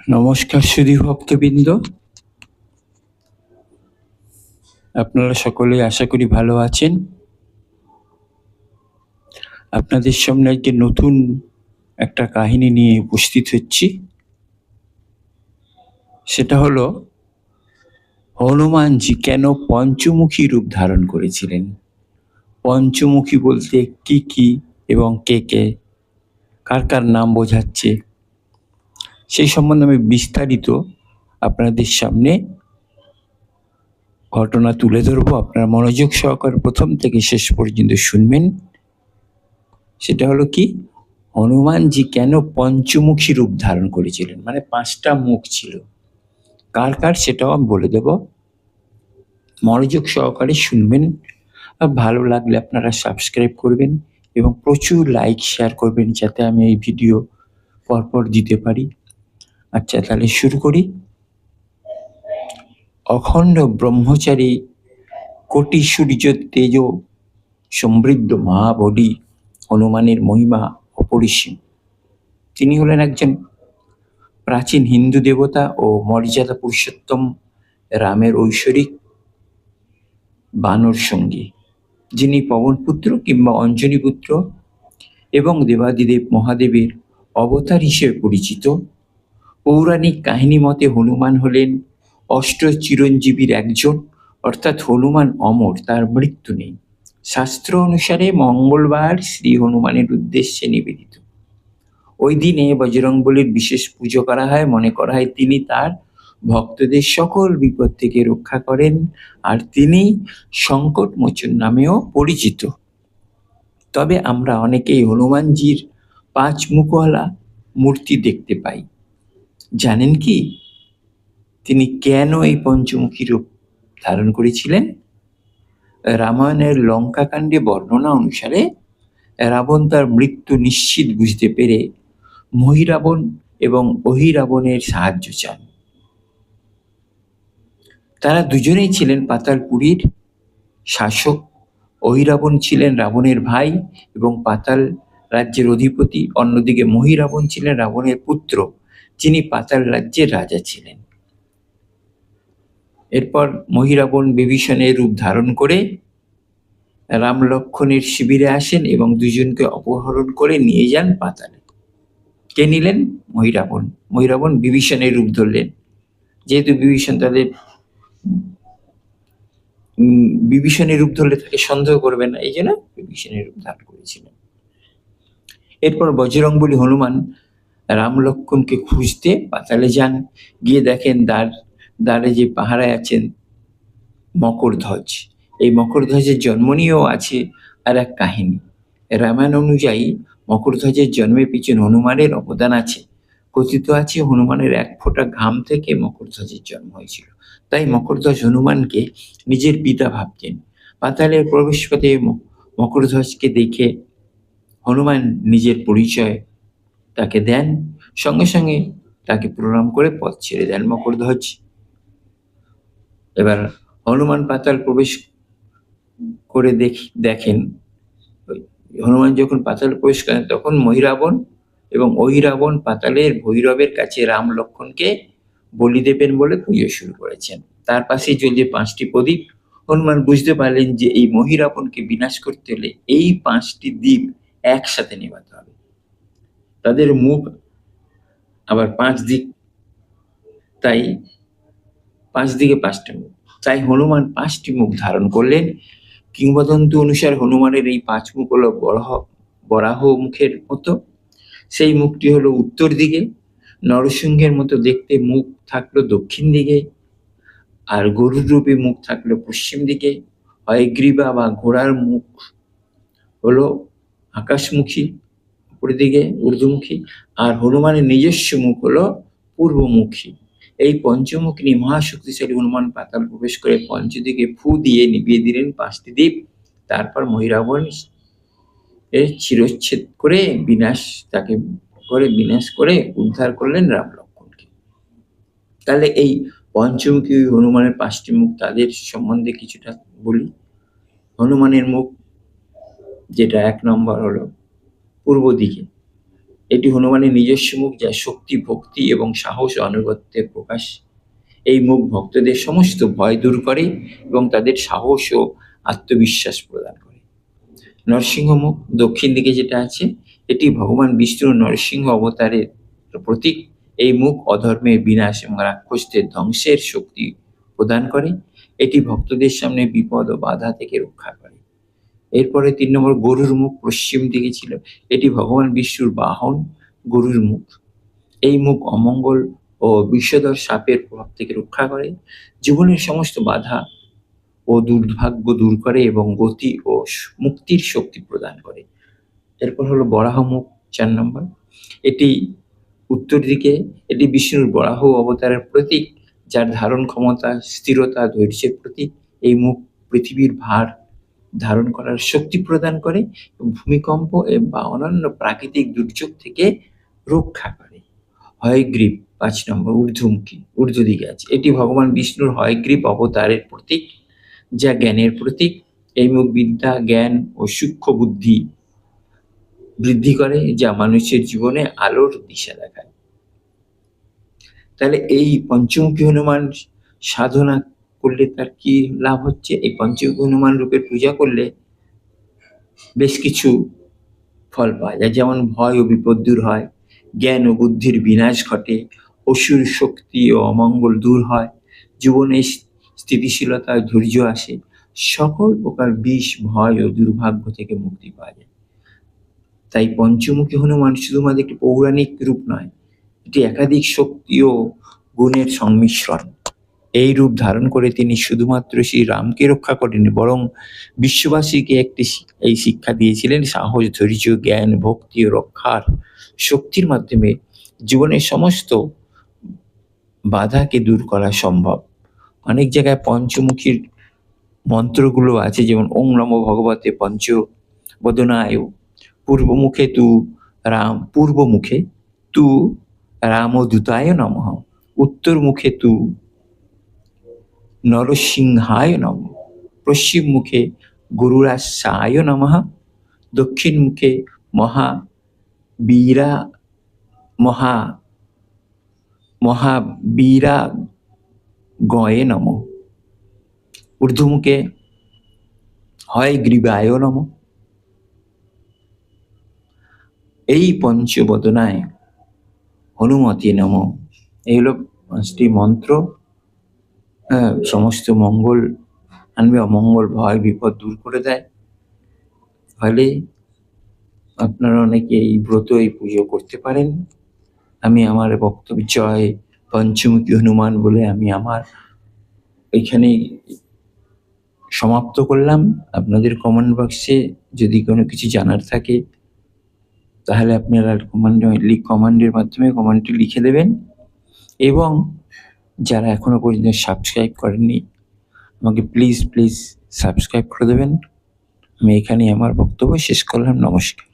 নমস্কার সুধী ভক্তবৃন্দ, আপনারা সকলে আশা করি ভালো আছেন। আপনাদের সামনে আজকে নতুন একটা কাহিনী নিয়ে উপস্থিত হচ্ছি। সেটা হলো হনুমানজি কেন পঞ্চমুখী রূপ ধারণ করেছিলেন। পঞ্চমুখী বলতে কি কি এবং কে কে, কার কার নাম বোঝাচ্ছে, সেই সম্বন্ধে আমি বিস্তারিত আপনাদের সামনে ঘটনা তুলে ধরবো। আপনারা মনোযোগ সহকারে প্রথম থেকে শেষ পর্যন্ত শুনবেন। সেটা হলো কি, হনুমানজি কেন পঞ্চমুখী রূপ ধারণ করেছিলেন, মানে 5টা মুখ ছিল। কার কার সেটাও আমি বলে দেব, মনোযোগ সহকারে শুনবেন। আর ভালো লাগলে আপনারা সাবস্ক্রাইব করবেন এবং প্রচুর লাইক শেয়ার করবেন, যাতে আমি এই ভিডিও পরপর দিতে পারি। আচ্ছা, তাহলে শুরু করি। অখণ্ড ব্রহ্মচারী, কোটি সূর্য তেজ সমৃদ্ধ মহাবলী হনুমানের মহিমা অপরিসীম। তিনি হলেন একজন প্রাচীন হিন্দু দেবতা ও মর্যাদা পুরুষোত্তম রামের ঐশ্বরিক বানর সঙ্গী, যিনি পবনপুত্র কিংবা অঞ্জনী পুত্র এবং দেবাদিদেব মহাদেবের অবতার হিসেবে পরিচিত। পৌরাণিক কাহিনী মতে হনুমান হলেন অষ্ট চিরঞ্জীবীর একজন, অর্থাৎ হনুমান অমর, তার মৃত্যু নেই। শাস্ত্র অনুসারে মঙ্গলবার শ্রী হনুমানের উদ্দেশ্যে নিবেদিত। ওই দিনে বজরংবলীর বিশেষ পুজো করা হয়। মনে করা হয় তিনি তার ভক্তদের সকল বিপদ থেকে রক্ষা করেন, আর তিনি সংকট মোচন নামেও পরিচিত। তবে আমরা অনেকেই হনুমানজির 5 মুখওয়ালা মূর্তি দেখতে পাই। জানেন কি তিনি কেন এই পঞ্চমুখী রূপ ধারণ করেছিলেন? রামায়ণের লঙ্কাকাণ্ডে বর্ণনা অনুসারে রাবণ তার মৃত্যু নিশ্চিত বুঝতে পেরে মহিরাবণ এবং অহিরাবণের সাহায্য চান। তারা দুজনেই ছিলেন পাতালপুরীর শাসক। অহিরাবণ ছিলেন রাবণের ভাই এবং পাতাল রাজ্যের অধিপতি। অন্যদিকে মহিরাবণ ছিলেন রাবণের পুত্র, যিনি পাতাল রাজ্যের রাজা ছিলেন। এরপর মহিরাবণ বিভীষণের রূপ ধারণ করে রাম লক্ষ্মণের শিবিরে আসেন এবং দুজনকে অপহরণ করে নিয়ে যান পাতালে। কে নিলেন? মহিরাবণ। মহিরাবণ বিভীষণের রূপ ধরলেন, যেহেতু বিভীষণ তাদের বিভীষণের রূপ ধরলে তাকে সন্দেহ করবে না, এই জন্য বিভীষণের রূপ ধারণ করেছিলেন। এরপর বজরংবলী হনুমান রাম লক্ষ্মণকে খুঁজতে পাতালে যান। গিয়ে দেখেন দ্বারে যে পাহারায় আছেন মকরধ্বজ। এই মকরধ্বজের জন্ম নিয়েও আছে আর এক কাহিনী। রামায়ণ অনুযায়ী মকরধ্বজের জন্মের পিছনে হনুমানের অবদান আছে। কথিত আছে হনুমানের 1 ফোঁটা ঘাম থেকে মকরধ্বজের জন্ম হয়েছিল। তাই মকরধ্বজ হনুমানকে নিজের পিতা ভাবতেন। পাতালের প্রবেশপথে মকরধ্বজকে দেখে হনুমান নিজের পরিচয় তাকে দেন, সঙ্গে সঙ্গে তাকে প্রণাম করে পথ ছেড়ে দেন মকরধ্বজ। এবার হনুমান পাতাল প্রবেশ করে দেখেন, হনুমান যখন পাতাল প্রবেশ করেন তখন মহিরাবণ এবং অহিরাবণ পাতালের ভৈরবের কাছে রাম লক্ষ্মণকে বলি দেবেন বলে পুজো শুরু করেছেন। তার পাশে জ্বলছে 5টি প্রদীপ। হনুমান বুঝতে পারলেন যে এই মহিরাবণকে বিনাশ করতে হলে এই 5টি দ্বীপ একসাথে নেভাতে হবে। তাদের মুখ আবার 5 দিক, তাই 5 দিকে 5টা মুখ। তাই হনুমান 5টি মুখ ধারণ করলেন। কিংবদন্তি অনুসারে হনুমানের এই 5 মুখ হলো বরাহ মুখের মতো। সেই মুখটি হলো উত্তর দিকে। নরসিংহের মতো দেখতে মুখ থাকলো দক্ষিণ দিকে, আর গরুর রূপী মুখ থাকলো পশ্চিম দিকে। হয়গ্রীবা বা ঘোড়ার মুখ হলো আকাশমুখী, উপরের দিকে ঊর্ধ্বমুখী, আর হনুমানের নিজস্ব মুখ হলো পূর্বমুখী। এই পঞ্চমুখী নিয়ে মহাশক্তিশালী হনুমান পাতাল প্রবেশ করে পঞ্চদিকে ফু দিয়ে নিভিয়ে দিলেন 5টি দ্বীপ। তারপর মহিরাবণ শিরচ্ছেদ করে বিনাশ করে উদ্ধার করলেন রাম লক্ষ্মণকে। তাহলে এই পঞ্চমুখী হনুমানের 5টি মুখ, তাদের সম্বন্ধে কিছুটা বলি। হনুমানের মুখ যেটা 1 নম্বর হলো পূর্ব দিকে, এটি হনুমানের নিজস্ব মুখ, যা শক্তি, ভক্তি এবং সাহস ও আনুগত্যের প্রকাশ। এই মুখ ভক্তদের সমস্ত ভয় দূর করে এবং তাদের সাহস ও আত্মবিশ্বাস প্রদান করে। নরসিংহ মুখ দক্ষিণ দিকে যেটা আছে, এটি ভগবান বিষ্ণুর নরসিংহ অবতারের প্রতীক। এই মুখ অধর্মের বিনাশ এবং রাক্ষসদের ধ্বংসের শক্তি প্রদান করে। এটি ভক্তদের সামনে বিপদ ও বাধা থেকে রক্ষা করে। এরপরে 3 নম্বর গরুর মুখ পশ্চিম দিকে ছিল। এটি ভগবান বিষ্ণুর বাহন গরুর মুখ। এই মুখ অমঙ্গল ও বিষধর সাপের প্রভাব থেকে রক্ষা করে, জীবনের সমস্ত বাধা ও দুর্ভাগ্য দূর করে এবং গতি ও মুক্তির শক্তি প্রদান করে। এরপর হলো বরাহ মুখ 4 নম্বর। এটি উত্তর দিকে। এটি বিষ্ণুর বরাহ অবতারের প্রতীক, যার ধারণ ক্ষমতা, স্থিরতা, ধৈর্যের প্রতীক। এই মুখ পৃথিবীর ভার ধারণ করার শক্তি প্রদান করে এবং ভূমিকম্প বা অন্যান্য প্রাকৃতিক দুর্যোগ থেকে রক্ষা করে। হয়গ্রীব 5 নম্বর ঊর্ধ্বমুখী, ঊর্ধ্ব দিকে আছে। এটি ভগবান বিষ্ণুর হয়গ্রীব অবতারের প্রতীক, যা জ্ঞানের প্রতীক। এই মুখ বিদ্যা, জ্ঞান ও সূক্ষ্ম বুদ্ধি বৃদ্ধি করে, যা মানুষের জীবনে আলোর দিশা দেখায়। তাহলে এই পঞ্চমুখী হনুমান সাধনা করলে তার কি লাভ হচ্ছে? এই পঞ্চমুখী হনুমান রূপের পূজা করলে বেশ কিছু ফল পাওয়া যায়। যেমন ভয় ও বিপদ দূর হয়, জ্ঞান ও বুদ্ধির বিনাশ ঘটে, অসুর শক্তি ও অমঙ্গল দূর হয়, জীবনে স্থিতিশীলতা, ধৈর্য আসে, সকল প্রকার বিষ, ভয় ও দুর্ভাগ্য থেকে মুক্তি পাওয়া যায়। তাই পঞ্চমুখী হনুমান শুধুমাত্র একটি পৌরাণিক রূপ নয়, এটি একাধিক শক্তি ও গুণের সংমিশ্রণ। এই রূপ ধারণ করে তিনি শুধুমাত্র শ্রী রামকে রক্ষা করেননি, বরং বিশ্ববাসীকে এই শিক্ষা দিয়েছিলেন, সাহস, ধৈর্য, জ্ঞান, ভক্তি ও রক্ষার শক্তির মাধ্যমে জীবনের সমস্ত বাধাকে দূর করা সম্ভব। অনেক জায়গায় পঞ্চমুখীর মন্ত্রগুলো আছে, যেমন ওং নমো ভগবতে পঞ্চবদনায়, পূর্বমুখে তু রামদূতায় নমঃ, উত্তর মুখে তু নরসিংহায় নমঃ, পশ্চিম মুখে গরুরাসায় নমঃ, দক্ষিণ মুখে মহাবীরাগয়ে নমঃ, ঊর্ধ্বমুখে হয়গ্রীবায় নমঃ। এই পঞ্চবদনায় হনুমতে নমঃ, এই হলো 5টি মন্ত্র। সমস্ত মঙ্গল আনবে, অমঙ্গল, ভয়, বিপদ দূর করে দেয়। ফলে আপনারা অনেকে এই ব্রত, এই পুজো করতে পারেন। আমি আমার বক্তব্য জয় পঞ্চমুখী হনুমান বলে আমি আমার এখানেই সমাপ্ত করলাম। আপনাদের কমেন্ট বক্সে যদি কোনো কিছু জানার থাকে তাহলে আপনারা কমেন্টের মাধ্যমে কমেন্টটি লিখে দেবেন, এবং যারা এখনো পর্যন্ত সাবস্ক্রাইব করেননি আমাকে প্লিজ সাবস্ক্রাইব করে দেবেন। আমি এখানেই আমার বক্তব্য শেষ করলাম। নমস্কার।